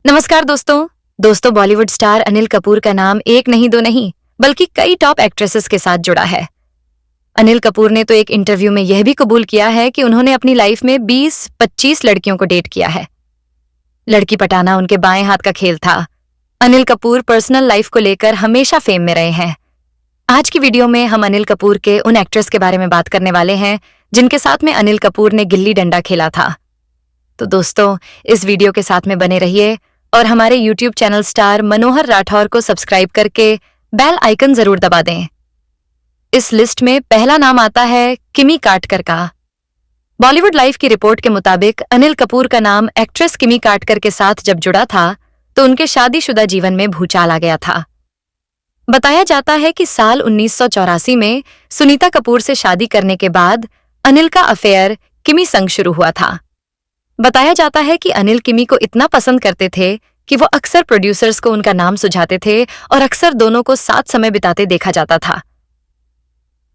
नमस्कार दोस्तों बॉलीवुड स्टार अनिल कपूर का नाम एक नहीं दो नहीं बल्कि कई टॉप एक्ट्रेसेस के साथ जुड़ा है। अनिल कपूर ने तो एक इंटरव्यू में यह भी कबूल किया है कि उन्होंने अपनी लाइफ में 20-25 लड़कियों को डेट किया है। लड़की पटाना उनके बाएं हाथ का खेल था। अनिल कपूर पर्सनल लाइफ को लेकर हमेशा फेम में रहे हैं। आज की वीडियो में हम अनिल कपूर के उन एक्ट्रेस के बारे में बात करने वाले हैं जिनके साथ में अनिल कपूर ने गिल्ली डंडा खेला था। तो दोस्तों, इस वीडियो के साथ में बने रहिए और हमारे YouTube चैनल स्टार मनोहर राठौर को सब्सक्राइब करके बेल आइकन जरूर दबा दें। इस लिस्ट में पहला नाम आता है किमी कार्डकर का। बॉलीवुड लाइफ की रिपोर्ट के मुताबिक अनिल कपूर का नाम एक्ट्रेस किमी कार्डकर के साथ जब जुड़ा था तो उनके शादीशुदा जीवन में भूचाल आ गया था। बताया जाता है कि साल 1984 में सुनीता कपूर से शादी करने के बाद अनिल का अफेयर किमी संग शुरू हुआ था। बताया जाता है कि अनिल किमी को इतना पसंद करते थे कि वो अक्सर प्रोड्यूसर्स को उनका नाम सुझाते थे और अक्सर दोनों को साथ समय बिताते देखा जाता था।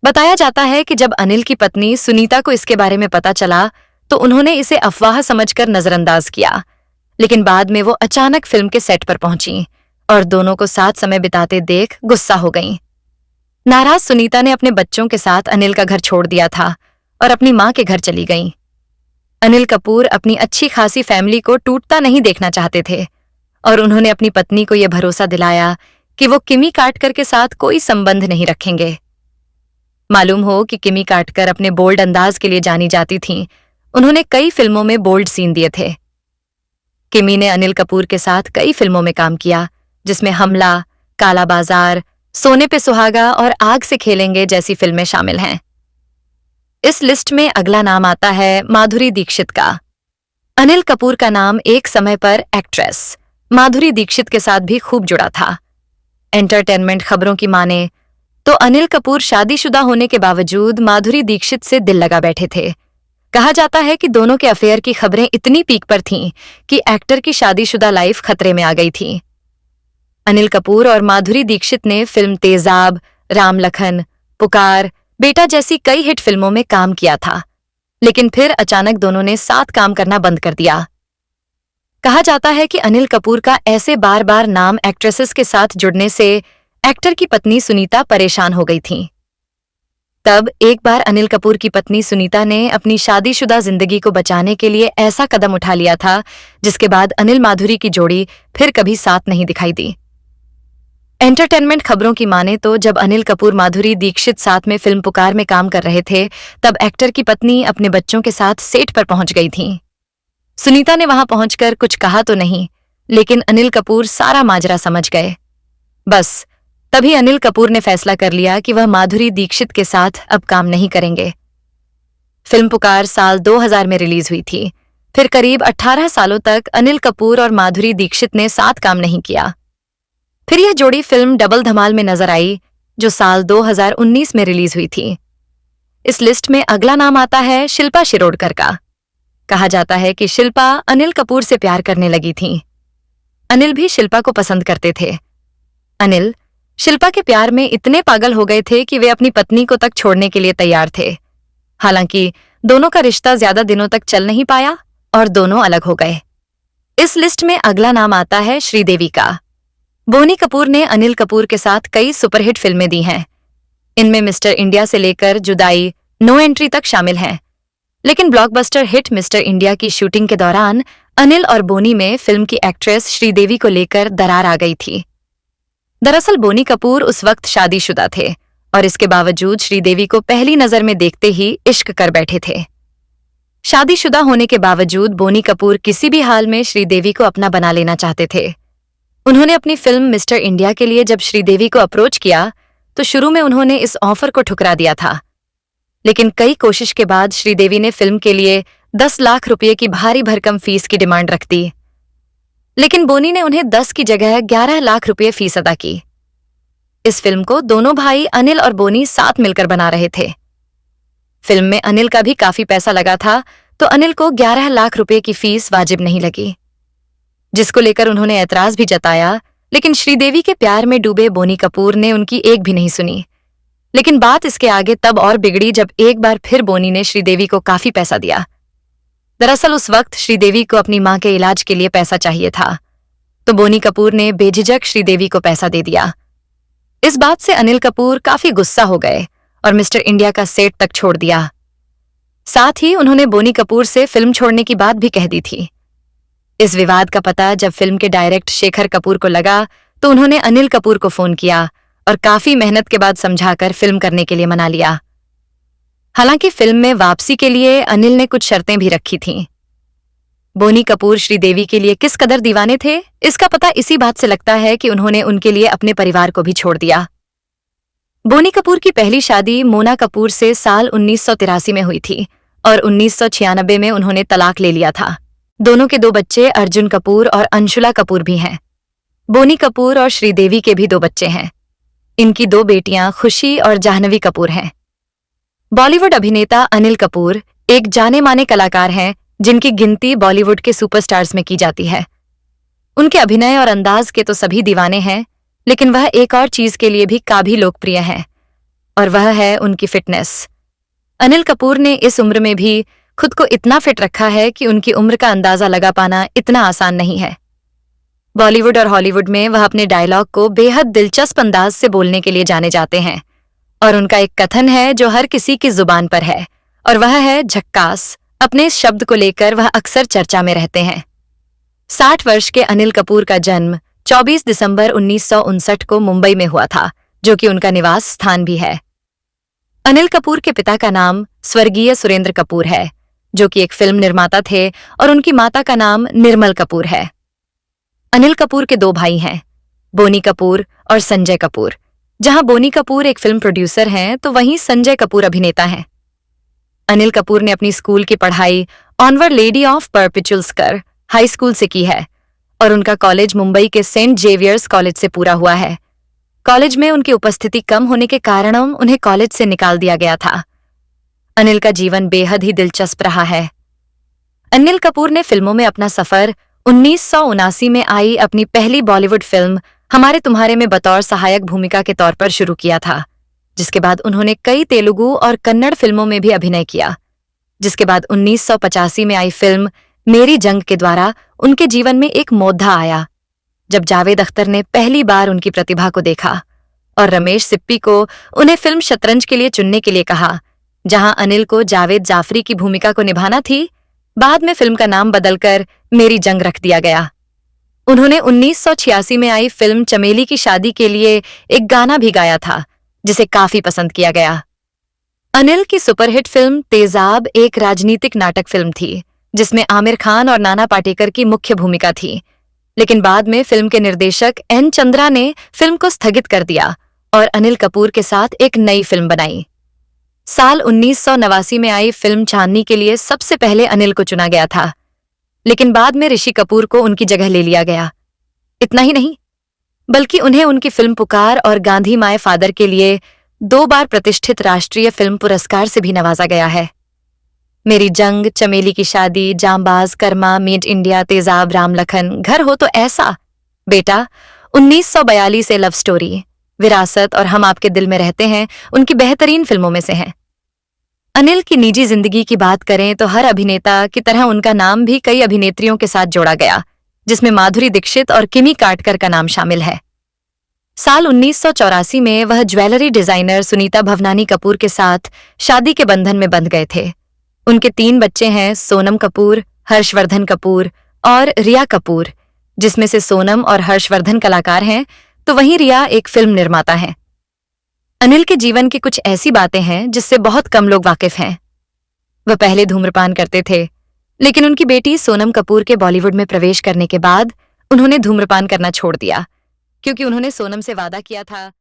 बताया जाता है कि जब अनिल की पत्नी सुनीता को इसके बारे में पता चला तो उन्होंने इसे अफवाह समझकर नजरअंदाज किया, लेकिन बाद में वो अचानक फिल्म के सेट पर पहुंची और दोनों को साथ समय बिताते देख गुस्सा हो गईं। नाराज सुनीता ने अपने बच्चों के साथ अनिल का घर छोड़ दिया था और अपनी मां के घर चली गईं। अनिल कपूर अपनी अच्छी खासी फैमिली को टूटता नहीं देखना चाहते थे और उन्होंने अपनी पत्नी को यह भरोसा दिलाया कि वो किमी कार्डकर के साथ कोई संबंध नहीं रखेंगे। मालूम हो कि किमी कार्डकर अपने बोल्ड अंदाज के लिए जानी जाती थीं। उन्होंने कई फिल्मों में बोल्ड सीन दिए थे। किमी ने अनिल कपूर के साथ कई फिल्मों में काम किया, जिसमें हमला, काला बाजार, सोने पे सुहागा और आग से खेलेंगे जैसी फिल्में शामिल हैं। इस लिस्ट में अगला नाम आता है माधुरी दीक्षित का। अनिल कपूर का नाम एक समय पर एक्ट्रेस माधुरी दीक्षित के साथ भी खूब जुड़ा था। एंटरटेनमेंट खबरों की माने तो अनिल कपूर शादीशुदा होने के बावजूद माधुरी दीक्षित से दिल लगा बैठे थे। कहा जाता है कि दोनों के अफेयर की खबरें इतनी पीक पर थीं कि एक्टर की शादीशुदा लाइफ खतरे में आ गई थी। अनिल कपूर और माधुरी दीक्षित ने फिल्म तेजाब, राम लखन, पुकार, बेटा जैसी कई हिट फिल्मों में काम किया था, लेकिन फिर अचानक दोनों ने साथ काम करना बंद कर दिया। कहा जाता है कि अनिल कपूर का ऐसे बार बार नाम एक्ट्रेसेस के साथ जुड़ने से एक्टर की पत्नी सुनीता परेशान हो गई थीं। तब एक बार अनिल कपूर की पत्नी सुनीता ने अपनी शादीशुदा जिंदगी को बचाने के लिए ऐसा कदम उठा लिया था जिसके बाद अनिल माधुरी की जोड़ी फिर कभी साथ नहीं दिखाई दी। एंटरटेनमेंट खबरों की माने तो जब अनिल कपूर माधुरी दीक्षित साथ में फिल्म पुकार में काम कर रहे थे तब एक्टर की पत्नी अपने बच्चों के साथ सेट पर पहुंच गई थीं। सुनीता ने वहां पहुंचकर कुछ कहा तो नहीं, लेकिन अनिल कपूर सारा माजरा समझ गए। बस तभी अनिल कपूर ने फैसला कर लिया कि वह माधुरी दीक्षित के साथ अब काम नहीं करेंगे। फिल्म पुकार साल 2000 में रिलीज हुई थी। फिर करीब 18 सालों तक अनिल कपूर और माधुरी दीक्षित ने साथ काम नहीं किया। फिर यह जोड़ी फिल्म डबल धमाल में नजर आई, जो साल 2019 में रिलीज हुई थी। इस लिस्ट में अगला नाम आता है शिल्पा शिरोडकर का। कहा जाता है कि शिल्पा अनिल कपूर से प्यार करने लगी थीं। अनिल भी शिल्पा को पसंद करते थे। अनिल शिल्पा के प्यार में इतने पागल हो गए थे कि वे अपनी पत्नी को तक छोड़ने के लिए तैयार थे। हालांकि दोनों का रिश्ता ज्यादा दिनों तक चल नहीं पाया और दोनों अलग हो गए। इस लिस्ट में अगला नाम आता है श्रीदेवी का। बोनी कपूर ने अनिल कपूर के साथ कई सुपरहिट फिल्में दी हैं। इनमें मिस्टर इंडिया से लेकर जुदाई, नो एंट्री तक शामिल हैं। लेकिन ब्लॉकबस्टर हिट मिस्टर इंडिया की शूटिंग के दौरान अनिल और बोनी में फिल्म की एक्ट्रेस श्रीदेवी को लेकर दरार आ गई थी। दरअसल बोनी कपूर उस वक्त शादीशुदा थे और इसके बावजूद श्रीदेवी को पहली नजर में देखते ही इश्क कर बैठे थे। शादीशुदा होने के बावजूद बोनी कपूर किसी भी हाल में श्रीदेवी को अपना बना लेना चाहते थे। उन्होंने अपनी फिल्म मिस्टर इंडिया के लिए जब श्रीदेवी को अप्रोच किया तो शुरू में उन्होंने इस ऑफर को ठुकरा दिया था, लेकिन कई कोशिश के बाद श्रीदेवी ने फिल्म के लिए 10 लाख रुपए की भारी भरकम फीस की डिमांड रख दी, लेकिन बोनी ने उन्हें 10 की जगह 11 लाख रुपए फीस अदा की। इस फिल्म को दोनों भाई अनिल और बोनी साथ मिलकर बना रहे थे। फिल्म में अनिल का भी काफी पैसा लगा था, तो अनिल को 11 लाख रुपए की फीस वाजिब नहीं लगी, जिसको लेकर उन्होंने ऐतराज भी जताया। लेकिन श्रीदेवी के प्यार में डूबे बोनी कपूर ने उनकी एक भी नहीं सुनी। लेकिन बात इसके आगे तब और बिगड़ी जब एक बार फिर बोनी ने श्रीदेवी को काफी पैसा दिया। दरअसल उस वक्त श्रीदेवी को अपनी मां के इलाज के लिए पैसा चाहिए था तो बोनी कपूर ने बेझिझक श्रीदेवी को पैसा दे दिया। इस बात से अनिल कपूर काफी गुस्सा हो गए और मिस्टर इंडिया का सेट तक छोड़ दिया। साथ ही उन्होंने बोनी कपूर से फिल्म छोड़ने की बात भी कह दी थी। इस विवाद का पता जब फिल्म के डायरेक्टर शेखर कपूर को लगा तो उन्होंने अनिल कपूर को फोन किया और काफी मेहनत के बाद समझाकर फिल्म करने के लिए मना लिया। हालांकि फिल्म में वापसी के लिए अनिल ने कुछ शर्तें भी रखी थीं। बोनी कपूर श्रीदेवी के लिए किस कदर दीवाने थे, इसका पता इसी बात से लगता है कि उन्होंने उनके लिए अपने परिवार को भी छोड़ दिया। बोनी कपूर की पहली शादी मोना कपूर से साल 1983 में हुई थी और 1996 में उन्होंने तलाक ले लिया था। दोनों के 2 बच्चे अर्जुन कपूर और अंशुला कपूर भी हैं। बोनी कपूर और श्रीदेवी के भी 2 बच्चे हैं। इनकी 2 बेटियां खुशी और जाह्नवी कपूर हैं। बॉलीवुड अभिनेता अनिल कपूर एक जाने माने कलाकार हैं जिनकी गिनती बॉलीवुड के सुपरस्टार्स में की जाती है। उनके अभिनय और अंदाज के तो सभी दीवाने हैं, लेकिन वह एक और चीज के लिए भी काफी लोकप्रिय हैं और वह है उनकी फिटनेस। अनिल कपूर ने इस उम्र में भी खुद को इतना फिट रखा है कि उनकी उम्र का अंदाजा लगा पाना इतना आसान नहीं है। बॉलीवुड और हॉलीवुड में वह अपने डायलॉग को बेहद दिलचस्प अंदाज से बोलने के लिए जाने जाते हैं और उनका एक कथन है जो हर किसी की जुबान पर है और वह है झक्कास। अपने इस शब्द को लेकर वह अक्सर चर्चा में रहते हैं। 60 वर्ष के अनिल कपूर का जन्म 24 दिसंबर 1959 को मुंबई में हुआ था, जो कि उनका निवास स्थान भी है। अनिल कपूर के पिता का नाम स्वर्गीय सुरेंद्र कपूर है, जो कि एक फिल्म निर्माता थे, और उनकी माता का नाम निर्मल कपूर है। अनिल कपूर के 2 भाई हैं, बोनी कपूर और संजय कपूर। जहां बोनी कपूर एक फिल्म प्रोड्यूसर हैं तो वहीं संजय कपूर अभिनेता हैं। अनिल कपूर ने अपनी स्कूल की पढ़ाई ऑनवर लेडी ऑफ परपेचुअल्स कर हाई स्कूल से की है और उनका कॉलेज मुंबई के सेंट जेवियर्स कॉलेज से पूरा हुआ है। कॉलेज में उनकी उपस्थिति कम होने के कारण उन्हें कॉलेज से निकाल दिया गया था। अनिल का जीवन बेहद ही दिलचस्प रहा है। अनिल कपूर ने फिल्मों में अपना सफर 1979 में आई अपनी पहली बॉलीवुड फिल्म हमारे तुम्हारे में बतौर सहायक भूमिका के तौर पर शुरू किया था, जिसके बाद उन्होंने कई तेलुगु और कन्नड़ फिल्मों में भी अभिनय किया। जिसके बाद 1985 में आई फिल्म मेरी जंग के द्वारा उनके जीवन में एक मोद्धा आया, जब जावेद अख्तर ने पहली बार उनकी प्रतिभा को देखा और रमेश सिप्पी को उन्हें फिल्म शतरंज के लिए चुनने के लिए कहा। जहां अनिल को जावेद जाफरी की भूमिका को निभाना थी, बाद में फिल्म का नाम बदलकर मेरी जंग रख दिया गया। उन्होंने 1986 में आई फिल्म चमेली की शादी के लिए एक गाना भी गाया था, जिसे काफी पसंद किया गया। अनिल की सुपरहिट फिल्म तेजाब एक राजनीतिक नाटक फिल्म थी, जिसमें आमिर खान और नाना पाटेकर की मुख्य भूमिका थी, लेकिन बाद में फिल्म के निर्देशक एन चंद्रा ने फिल्म को स्थगित कर दिया और अनिल कपूर के साथ एक नई फिल्म बनाई। साल 1989 में आई फिल्म चांदनी के लिए सबसे पहले अनिल को चुना गया था, लेकिन बाद में ऋषि कपूर को उनकी जगह ले लिया गया। इतना ही नहीं, बल्कि उन्हें उनकी फिल्म पुकार और गांधी माय फादर के लिए 2 बार प्रतिष्ठित राष्ट्रीय फिल्म पुरस्कार से भी नवाजा गया है। मेरी जंग, चमेली की शादी, जांबाज, कर्मा, मेड इंडिया, तेजाब, राम लखन, घर हो तो ऐसा, बेटा, 1942 से लव स्टोरी, विरासत और हम आपके दिल में रहते हैं उनकी बेहतरीन फिल्मों में से हैं। अनिल की निजी जिंदगी की बात करें तो हर अभिनेता की तरह उनका नाम भी कई अभिनेत्रियों के साथ जोड़ा गया, जिसमें माधुरी दीक्षित और किमी काटकर का नाम शामिल है। साल 1984 में वह ज्वेलरी डिजाइनर सुनीता भवनानी कपूर के साथ शादी के बंधन में बंध गए थे। उनके 3 बच्चे हैं, सोनम कपूर, हर्षवर्धन कपूर और रिया कपूर, जिसमें से सोनम और हर्षवर्धन कलाकार हैं तो वहीं रिया एक फिल्म निर्माता हैं। अनिल के जीवन की कुछ ऐसी बातें हैं जिससे बहुत कम लोग वाकिफ हैं। वह पहले धूम्रपान करते थे, लेकिन उनकी बेटी सोनम कपूर के बॉलीवुड में प्रवेश करने के बाद उन्होंने धूम्रपान करना छोड़ दिया, क्योंकि उन्होंने सोनम से वादा किया था